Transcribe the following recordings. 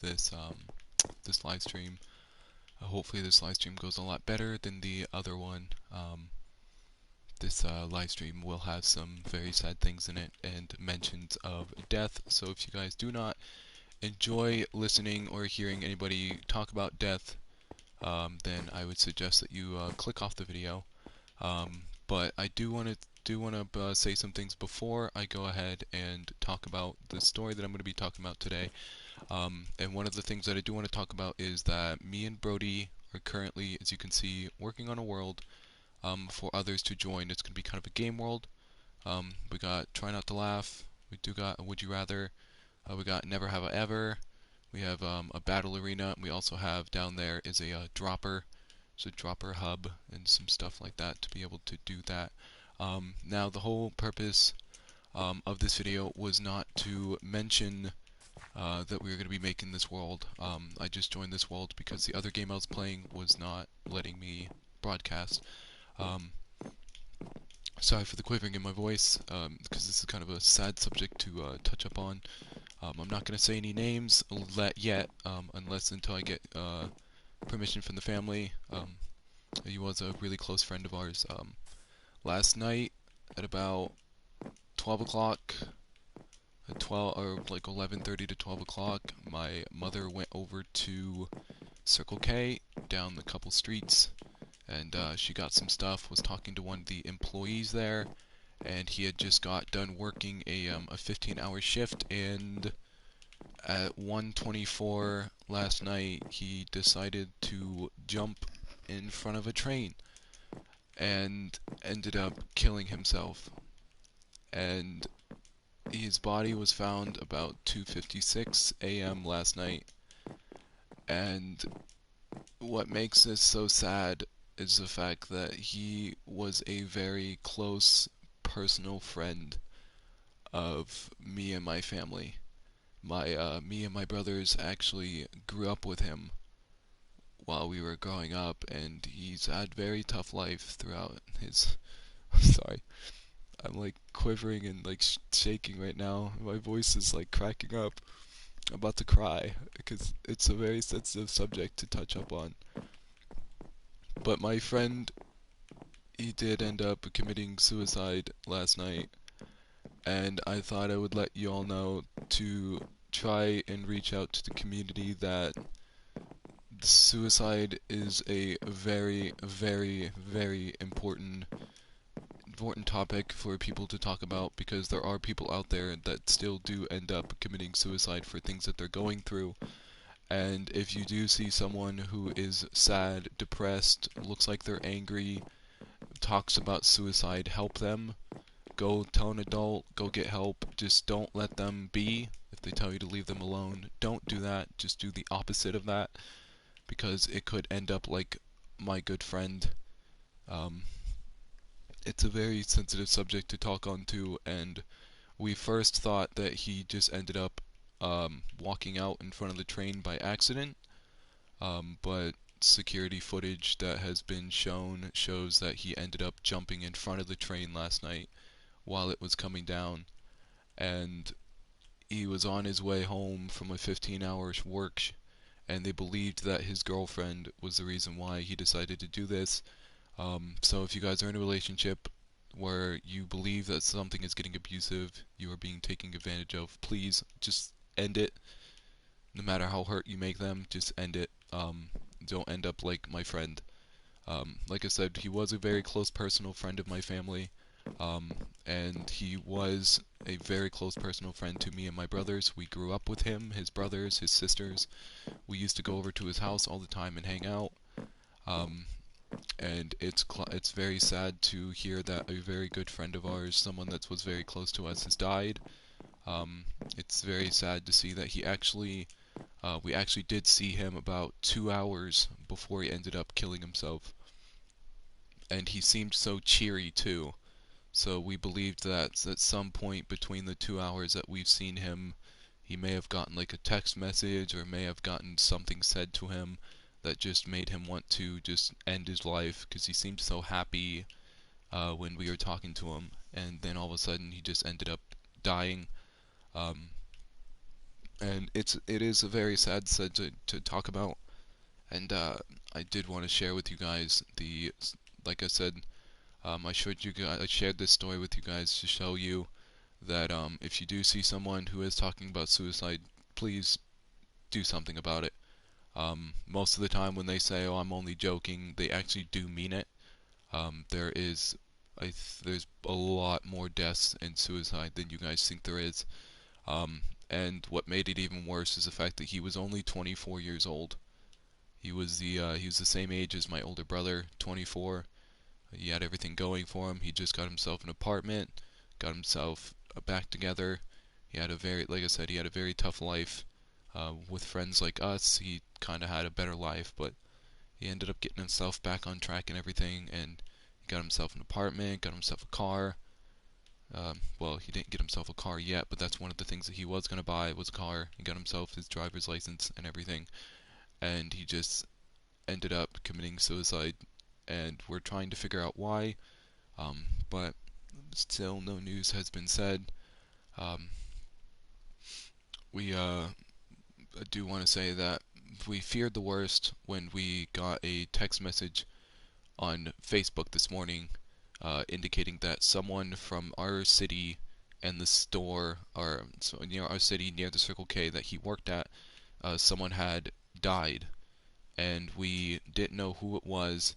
this this live stream. Hopefully, this live stream goes a lot better than the other one. This live stream will have some very sad things in it and mentions of death. So if you guys do not enjoy listening or hearing anybody talk about death, then I would suggest that you click off the video. But I do want to say some things before I go ahead and talk about the story that I'm going to be talking about today. And one of the things that I do want to talk about is that me and Brody are currently, as you can see, working on a world for others to join. It's going to be kind of a game world. We got Try Not to Laugh. We do got Would You Rather. We got Never Have I Ever. We have a battle arena. We also have down there is a dropper. It's a dropper hub and some stuff like that to be able to do that. Now the whole purpose of this video was not to mention that we were going to be making this world. I just joined this world because the other game I was playing was not letting me broadcast. Um, Sorry for the quivering in my voice, because this is kind of a sad subject to touch up on. I'm not going to say any names yet, unless until I get permission from the family. He was a really close friend of ours. Last night at about 12 o'clock, at 12 or like 11:30 to 12 o'clock, my mother went over to Circle K down the couple streets, and she got some stuff. Was talking to one of the employees there, and he had just got done working a 15-hour shift, and at 1:24 last night he decided to jump in front of a train and ended up killing himself. And his body was found about 2:56 a.m. last night. And what makes this so sad is the fact that he was a very close personal friend of me and my family. Me and my brothers actually grew up with him while we were growing up, and he's had very tough life throughout his. Sorry, I'm like quivering and like shaking right now. My voice is like cracking up. I'm about to cry because it's a very sensitive subject to touch up on. But my friend, he did end up committing suicide last night, and I thought I would let you all know to try and reach out to the community that suicide is a very, very, very important topic for people to talk about, because there are people out there that still do end up committing suicide for things that they're going through. And if you do see someone who is sad, depressed, looks like they're angry, talks about suicide, help them. Go tell an adult, go get help. Just don't let them be. If they tell you to leave them alone, don't do that. Just do the opposite of that, because it could end up like my good friend. Um, it's a very sensitive subject to talk on too, and we first thought that he just ended up walking out in front of the train by accident, but security footage that has been shown shows that he ended up jumping in front of the train last night while it was coming down, and he was on his way home from a 15-hour work, and they believed that his girlfriend was the reason why he decided to do this. So if you guys are in a relationship where you believe that something is getting abusive, you are being taken advantage of, please just end it. No matter how hurt you make them, just end it. Don't end up like my friend. Like I said, he was a very close personal friend of my family, and he was a very close personal friend to me and my brothers. We grew up with him, his brothers, his sisters. We used to go over to his house all the time and hang out. Um, and it's very sad to hear that a very good friend of ours, someone that was very close to us, has died. Um, it's very sad to see that we actually did see him about 2 hours before he ended up killing himself, and he seemed so cheery too. So we believed that at some point between the 2 hours that we've seen him, he may have gotten like a text message or may have gotten something said to him that just made him want to just end his life, because he seemed so happy when we were talking to him, and then all of a sudden he just ended up dying. Um, and it is a very sad subject to talk about. And I did want to share with you guys like I said, I shared this story with you guys to show you that if you do see someone who is talking about suicide, please do something about it. Most of the time when they say, "Oh, I'm only joking," they actually do mean it. There is, there's a lot more deaths in suicide than you guys think there is. And what made it even worse is the fact that he was only 24 years old. He was the same age as my older brother, 24. He had everything going for him. He just got himself an apartment, got himself back together. He had a very, like I said, he had a very tough life. With friends like us, he kind of had a better life, but he ended up getting himself back on track and everything, and he got himself an apartment, got himself a car. Well, he didn't get himself a car yet, but that's one of the things that he was gonna buy was a car. He got himself his driver's license and everything, and he just ended up committing suicide. And we're trying to figure out why, but still no news has been said. Um, we I do want to say that we feared the worst when we got a text message on Facebook this morning indicating that someone from our city and the store, or so near our city, near the Circle K that he worked at, someone had died, and we didn't know who it was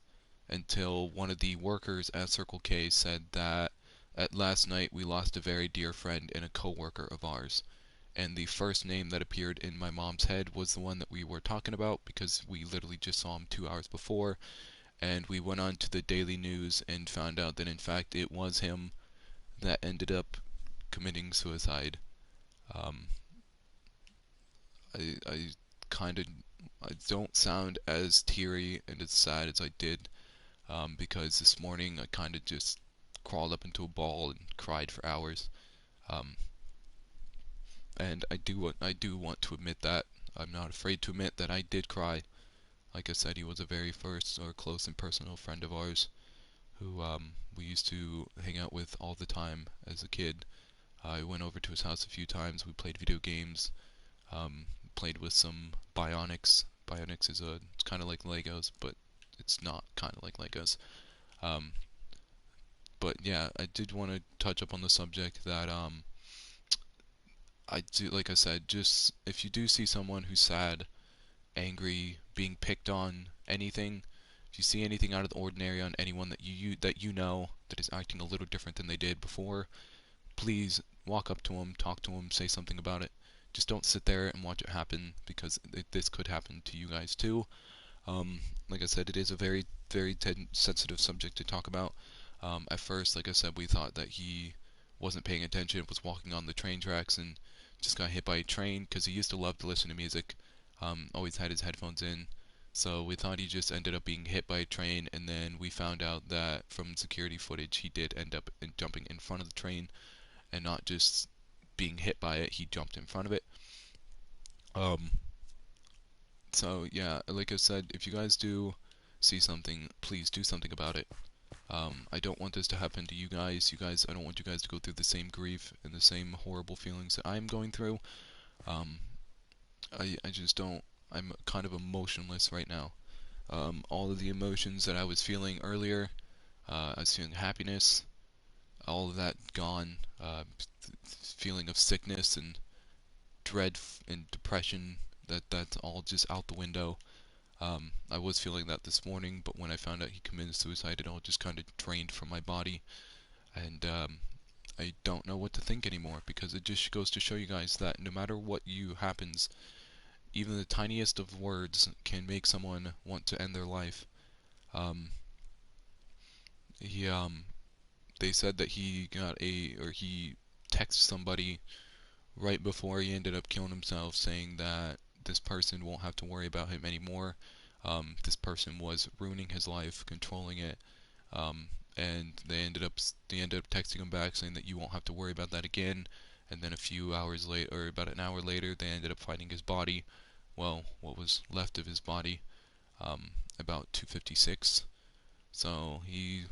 until one of the workers at Circle K said that at last night we lost a very dear friend and a coworker of ours. And the first name that appeared in my mom's head was the one that we were talking about because we literally just saw him 2 hours before, and we went on to the Daily News and found out that in fact it was him that ended up committing suicide. Um, I kind of I don't sound as teary and as sad as I did because this morning I kind of just crawled up into a ball and cried for hours. Um, and I do want to admit that I'm not afraid to admit that I did cry. Like I said, he was a very first or close and personal friend of ours who we used to hang out with all the time as a kid. I went over to his house a few times. We played video games, played with some Bionics. Bionics is it's kind of like Legos, but it's not kind of like Legos. Um, but yeah, I did want to touch up on the subject that I do, like I said, just if you do see someone who's sad, angry, being picked on, anything, if you see anything out of the ordinary on anyone that you know that is acting a little different than they did before, please walk up to them, talk to them, say something about it. Just don't sit there and watch it happen because this could happen to you guys too. Like I said, it is a very, very sensitive subject to talk about. At first, like I said, we thought that he wasn't paying attention, was walking on the train tracks, and just got hit by a train because he used to love to listen to music. Always had his headphones in. So we thought he just ended up being hit by a train, and then we found out that from security footage, he did end up jumping in front of the train and not just being hit by it, he jumped in front of it. Um, so yeah, like I said, if you guys do see something, please do something about it. I don't want this to happen to you guys. I don't want you guys to go through the same grief and the same horrible feelings that I'm going through. Um, I just don't. I'm kind of emotionless right now. All of the emotions that I was feeling earlier, I was feeling happiness, all of that gone. Feeling of sickness and dread and depression, that's all just out the window. I was feeling that this morning, but when I found out he committed suicide, it all just kind of drained from my body, and I don't know what to think anymore because it just goes to show you guys that no matter what you happens, even the tiniest of words can make someone want to end their life. Um, he they said that he texted somebody right before he ended up killing himself, saying that this person won't have to worry about him anymore. This person was ruining his life, controlling it, um, and they ended up texting him back saying that you won't have to worry about that again. And then a few hours later, or about an hour later, they ended up finding his body. Well, what was left of his body, um, about 2:56. So he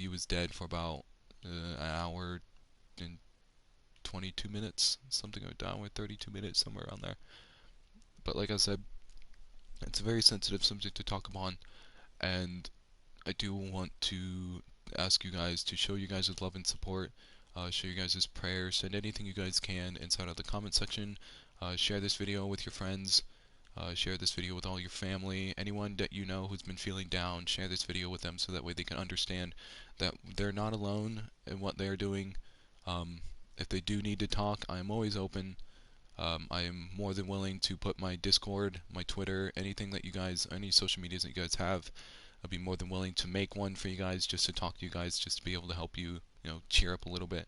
was dead for about an hour and 22 minutes, something like that, or 32 minutes, somewhere around there. But like I said, it's a very sensitive subject to talk upon, and I do want to ask you guys to show you guys' love and support, show you guys' prayers, send anything you guys can inside of the comment section. Share this video with your friends, share this video with all your family, anyone that you know who's been feeling down. Share this video with them so that way they can understand that they're not alone in what they're doing. If they do need to talk, I am always open. I am more than willing to put my Discord, my Twitter, anything that you guys, any social medias that you guys have, I'd be more than willing to make one for you guys, just to talk to you guys, just to be able to help you, cheer up a little bit,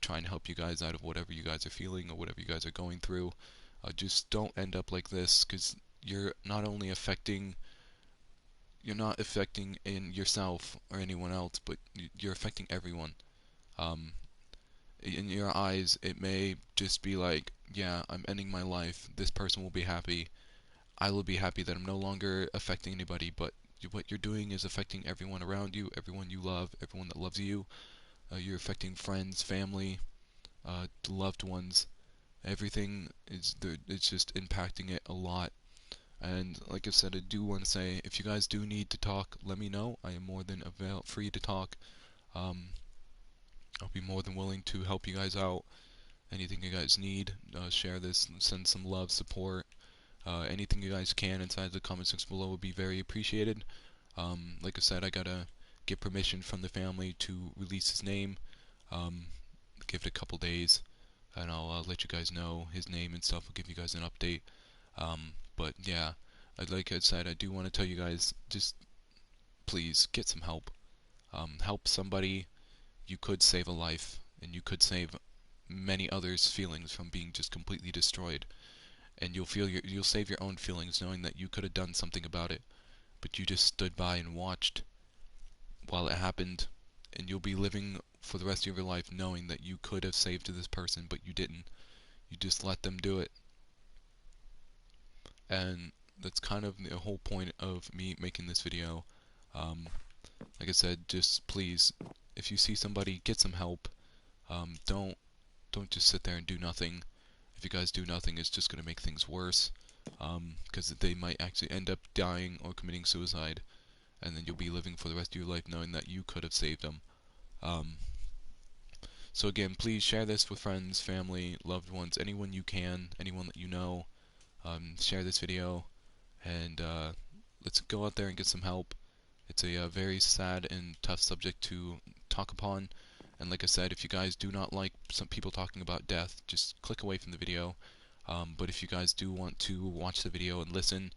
try and help you guys out of whatever you guys are feeling or whatever you guys are going through. Just don't end up like this, because you're not only affecting, you're not affecting in yourself or anyone else, but you're affecting everyone. Um, in your eyes, it may just be like, yeah, I'm ending my life. This person will be happy. I will be happy that I'm no longer affecting anybody, but what you're doing is affecting everyone around you, everyone you love, everyone that loves you. You're affecting friends, family, loved ones. Everything is it's just impacting it a lot. And like I said, I do want to say, if you guys do need to talk, let me know. I am more than free to talk. Um, I'll be more than willing to help you guys out. Anything you guys need, share this, send some love, support. Anything you guys can inside the comment section below would be very appreciated. Like I said, I gotta get permission from the family to release his name. Um, Give it a couple days, and I'll let you guys know his name and stuff. I'll give you guys an update. But yeah, like I said, I do want to tell you guys, just please get some help. Help somebody. You could save a life, and you could save many others' feelings from being just completely destroyed. And you'll save your own feelings knowing that you could have done something about it, but you just stood by and watched while it happened, and you'll be living for the rest of your life knowing that you could have saved this person, but you didn't. You just let them do it. And that's kind of the whole point of me making this video. Um, like I said, just please, if you see somebody, get some help. Don't just sit there and do nothing. If you guys do nothing, it's just going to make things worse. Because they might actually end up dying or committing suicide, and then you'll be living for the rest of your life knowing that you could have saved them. Um, so again, please share this with friends, family, loved ones, anyone you can, anyone that you know. Share this video, and let's go out there and get some help. It's a very sad and tough subject to talk upon. And like I said, if you guys do not like some people talking about death, just click away from the video. But if you guys do want to watch the video and listen,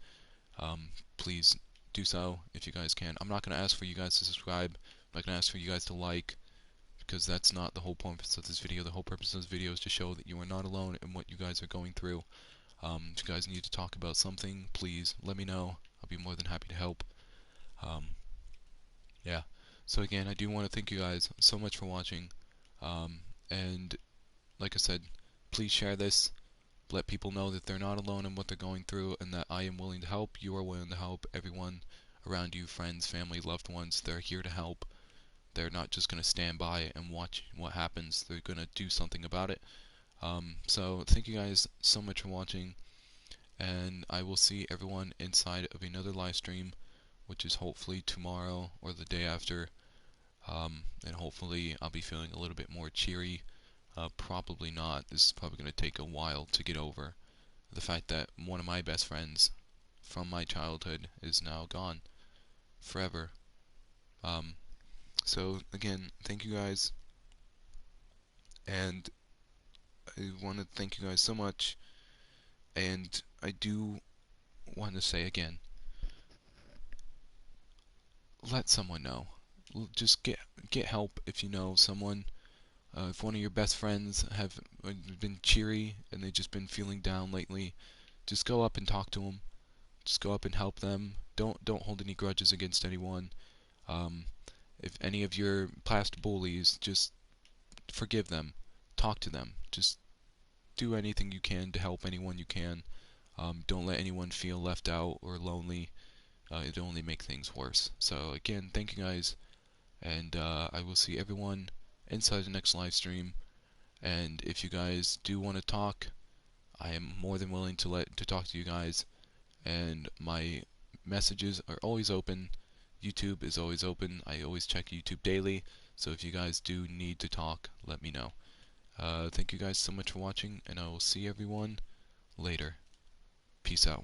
please do so if you guys can. I'm not going to ask for you guys to subscribe. I'm not going to ask for you guys to like, because that's not the whole purpose of this video. The whole purpose of this video is to show that you are not alone in what you guys are going through. If you guys need to talk about something, please let me know. I'll be more than happy to help. Um, yeah. So again, I do want to thank you guys so much for watching. And like I said, please share this. Let people know that they're not alone in what they're going through, and that I am willing to help. You are willing to help. Everyone around you, friends, family, loved ones, they're here to help. They're not just going to stand by and watch what happens. They're going to do something about it. So thank you guys so much for watching, and I will see everyone inside of another live stream, which is hopefully tomorrow or the day after. And hopefully I'll be feeling a little bit more cheery. Probably not. This is probably going to take a while to get over. The fact that one of my best friends from my childhood is now gone forever. Um, so again, thank you guys, and I want to thank you guys so much. And I do want to say again, let someone know. Just get help if you know someone. If one of your best friends have been cheery and they've just been feeling down lately, just go up and talk to them. Just go up and help them. Don't hold any grudges against anyone. Um, if any of your past bullies, just forgive them. Talk to them. Just do anything you can to help anyone you can. Don't let anyone feel left out or lonely. It'll only make things worse. So again, thank you guys, and I will see everyone inside the next live stream. And if you guys do want to talk, I am more than willing to talk to you guys. And my messages are always open. YouTube is always open. I always check YouTube daily. So if you guys do need to talk, let me know. Thank you guys so much for watching, and I will see everyone later. Peace out.